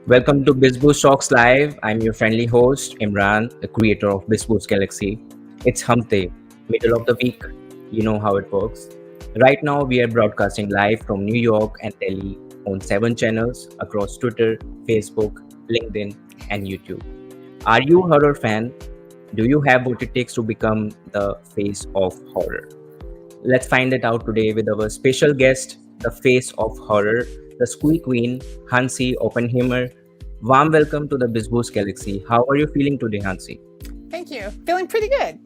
Welcome to BIZBoost Talks Live. I'm your friendly host, Imran, the creator of BIZBoost Galaxy. It's Hump Day, middle of the week. You know how it works. Right now, we are broadcasting live from New York and Delhi on 7 channels across Twitter, Facebook, LinkedIn, and YouTube. Are you a horror fan? Do you have what it takes to become the face of horror? Let's find it out today with our special guest, the face of horror, the Squee Queen, Hansi Oppenheimer. Warm welcome to the BizBoost Galaxy. How are you feeling today, Hansi? Thank you. Feeling pretty good.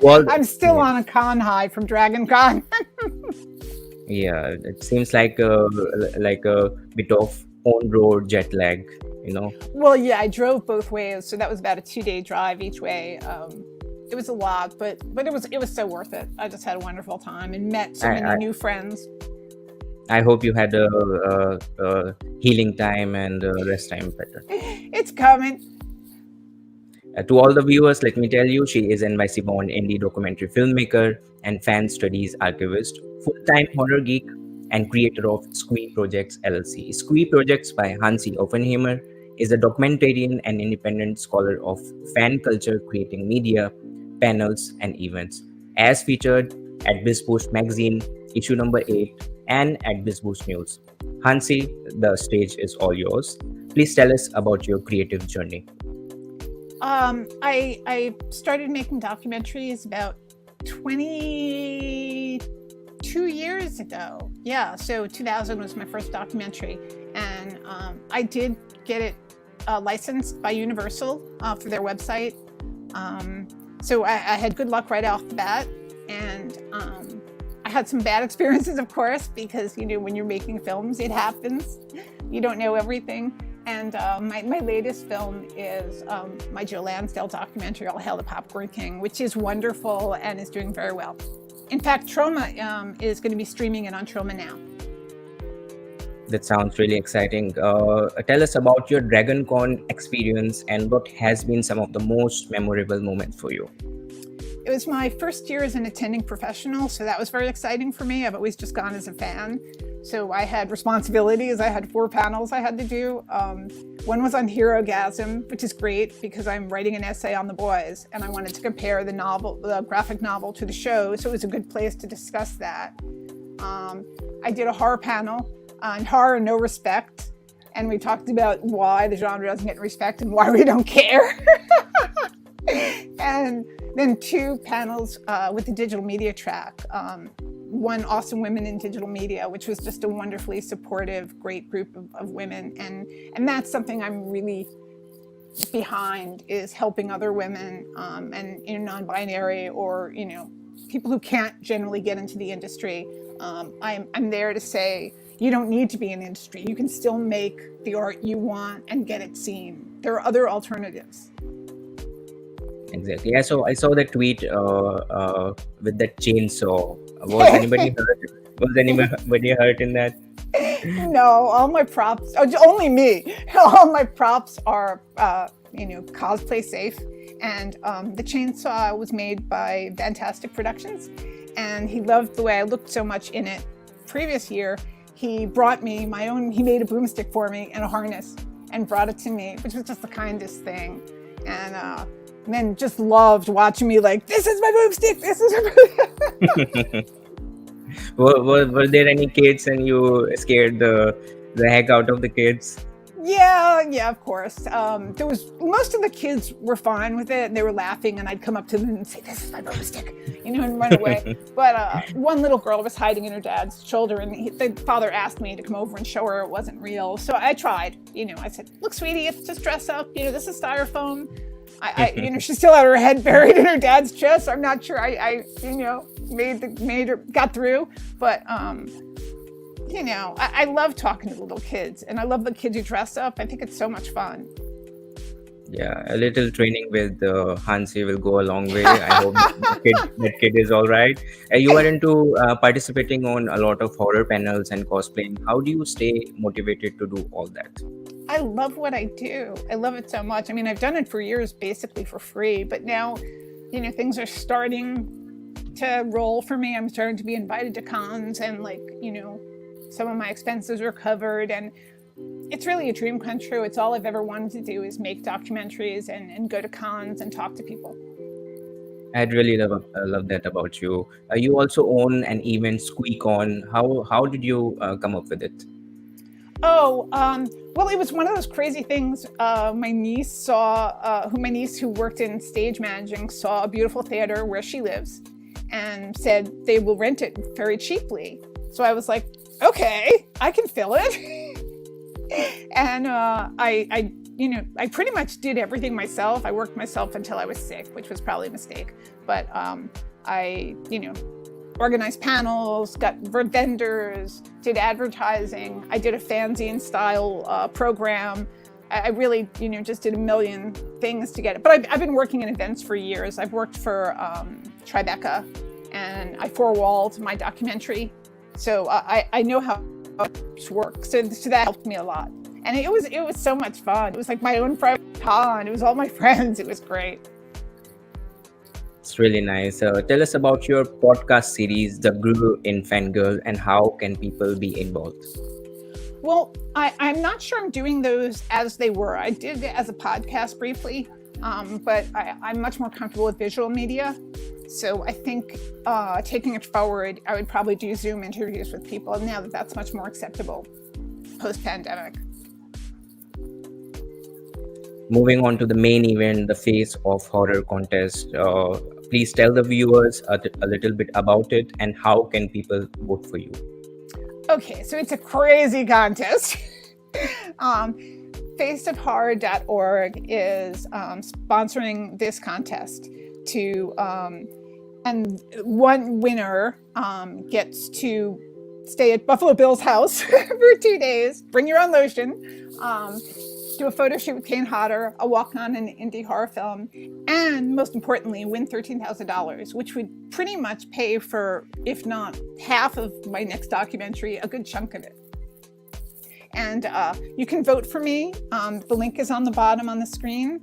Well, I'm still on a con high from Dragon Con. yeah, it seems like a bit of on-road jet lag, you know. Well, yeah, I drove both ways, so that was about a 2-day drive each way. It was a lot, but it was so worth it. I just had a wonderful time and met so many new friends. I hope you had a healing time and rest time better. It's coming. To all the viewers, let me tell you, she is NYC-born indie documentary filmmaker and fan studies archivist, full-time horror geek, and creator of Squee Projects LLC. Squee Projects by Hansi Oppenheimer is a documentarian and independent scholar of fan culture, creating media, panels, and events. As featured at BizBoost Magazine, issue number 8, and at BizBoost News. Hansi, the stage is all yours. Please tell us about your creative journey. I started making documentaries about 22 years ago. Yeah, so 2000 was my first documentary, and I did get it licensed by Universal for their website. So I had good luck right off the bat, and I had some bad experiences, of course, because when you're making films, it happens. You don't know everything. And my latest film is my Joe Lansdale documentary, All Hail the Popcorn King, which is wonderful and is doing very well. In fact, Troma is going to be streaming it on Troma now. That sounds really exciting. Tell us about your DragonCon experience and what has been some of the most memorable moments for you. It was my first year as an attending professional, so that was very exciting for me. I've always just gone as a fan. So I had responsibilities. I had 4 panels I had to do. One was on Herogasm, which is great because I'm writing an essay on the boys, and I wanted to compare the graphic novel to the show, so it was a good place to discuss that. I did a horror panel on horror and no respect, and we talked about why the genre doesn't get respect and why we don't care. And then 2 panels with the digital media track. One, Awesome Women in Digital Media, which was just a wonderfully supportive, great group of women. And that's something I'm really behind, is helping other women and non-binary or, people who can't generally get into the industry. I'm there to say, you don't need to be in the industry. You can still make the art you want and get it seen. There are other alternatives. Exactly. Yeah, so I saw that tweet with that chainsaw. Was anybody hurt? Was anybody hurt in that? No, all my props, only me. All my props are, cosplay safe. And the chainsaw was made by Fantastic Productions. And he loved the way I looked so much in it. Previous year, he brought me he made a broomstick for me and a harness and brought it to me, which was just the kindest thing. And then just loved watching me like, this is my boomstick, this is my boomstick. Were there any kids and you scared the heck out of the kids? Yeah, of course. There was, most of the kids were fine with it and they were laughing, and I'd come up to them and say, this is my boomstick, and run away. But one little girl was hiding in her dad's shoulder, and the father asked me to come over and show her it wasn't real. So I tried, I said, look, sweetie, it's just dress up, this is styrofoam. She still had her head buried in her dad's chest. I'm not sure I made her got through, but I love talking to little kids, and I love the kids who dress up. I think it's so much fun. Yeah, a little training with Hansi will go a long way. I hope that kid is all right. You are into participating on a lot of horror panels and cosplaying. How do you stay motivated to do all that? I love what I do. I love it so much. I mean, I've done it for years, basically for free, but now, things are starting to roll for me. I'm starting to be invited to cons, and some of my expenses are covered, and it's really a dream come true. It's all I've ever wanted to do is make documentaries and go to cons and talk to people. I'd really love that about you. You also own an event, Squee Con. How did you come up with it? Oh, well, it was one of those crazy things. My niece saw, my niece who worked in stage managing saw a beautiful theater where she lives and said they will rent it very cheaply. So I was like, okay, I can fill it. And I pretty much did everything myself. I worked myself until I was sick, which was probably a mistake. But I organized panels, got vendors, did advertising. I did a fanzine style program. I really, just did a million things to get it. But I've been working in events for years. I've worked for Tribeca, and I four-walled my documentary. So I know how it works. So that helped me a lot. And it was so much fun. It was like my own private con. It was all my friends. It was great. It's really nice. Tell us about your podcast series, The Guru in Fangirl, and how can people be involved? Well, I'm not sure I'm doing those as they were. I did it as a podcast briefly, but I'm much more comfortable with visual media. So I think taking it forward, I would probably do Zoom interviews with people now that that's much more acceptable post-pandemic. Moving on to the main event, the Face of Horror contest. Please tell the viewers a little bit about it and how can people vote for you? Okay, so it's a crazy contest. Faceofhorror.org is sponsoring this contest and one winner gets to stay at Buffalo Bill's house for 2 days, bring your own lotion, do a photo shoot with Kane Hodder, a walk on an indie horror film, and most importantly, win $13,000, which would pretty much pay for, if not half of my next documentary, a good chunk of it. And you can vote for me. The link is on the bottom on the screen.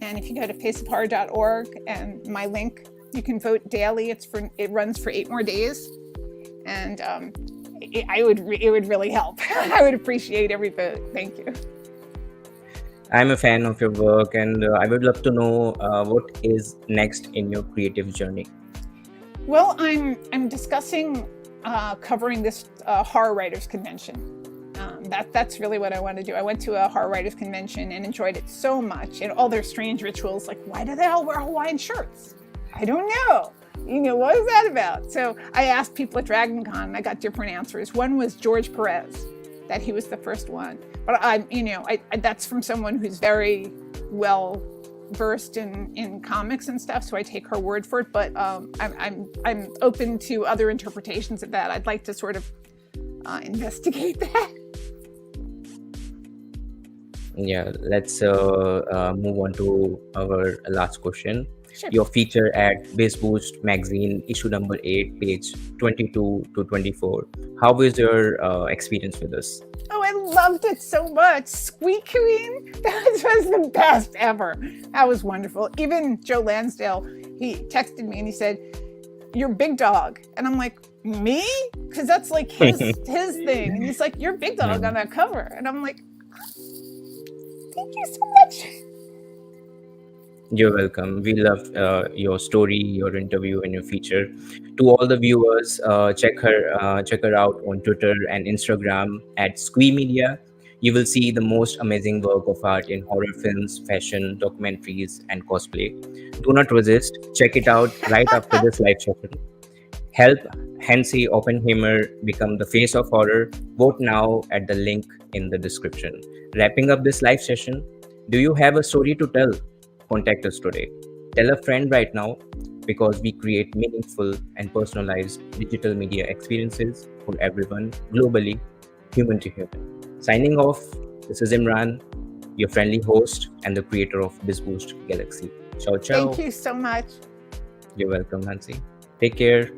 And if you go to faceofhorror.org and my link, you can vote daily. It runs for 8 more days. And it would really help. I would appreciate every vote. Thank you. I'm a fan of your work, and I would love to know what is next in your creative journey. Well, I'm discussing covering this horror writers convention. That's really what I want to do. I went to a horror writers convention and enjoyed it so much, and all their strange rituals, like why do they all wear Hawaiian shirts? I don't know. What is that about? So I asked people at Dragon Con, and I got different answers. One was George Perez, that he was the first one. But that's from someone who's very well versed in comics and stuff, so I take her word for it. But I'm open to other interpretations of that. I'd like to sort of investigate that. Yeah, let's move on to our last question. Sure. Your feature at BIZBoost magazine, issue number 8, page 22 to 24. How was your experience with this? Oh, I loved it so much. Squee Queen, that was the best ever. That was wonderful. Even Joe Lansdale, he texted me and he said, "You're Big Dog." And I'm like, me? Because that's like his thing. And he's like, "You're Big Dog on that cover." And I'm like, thank you so much. You're welcome. We love your story, your interview, and your feature. To all the viewers, check her out on Twitter and Instagram at Squee Media. You will see the most amazing work of art in horror films, fashion, documentaries, and cosplay. Do not resist. Check it out right after this live session. Help Hansi Oppenheimer become the face of horror. Vote now at the link in the description. Wrapping up this live session, do you have a story to tell? Contact us today. Tell a friend right now, because we create meaningful and personalized digital media experiences for everyone globally, human to human. Signing off, this is Imran, your friendly host and the creator of BIZBoost Galaxy. Ciao, ciao. Thank you so much. You're welcome, Hansi. Take care.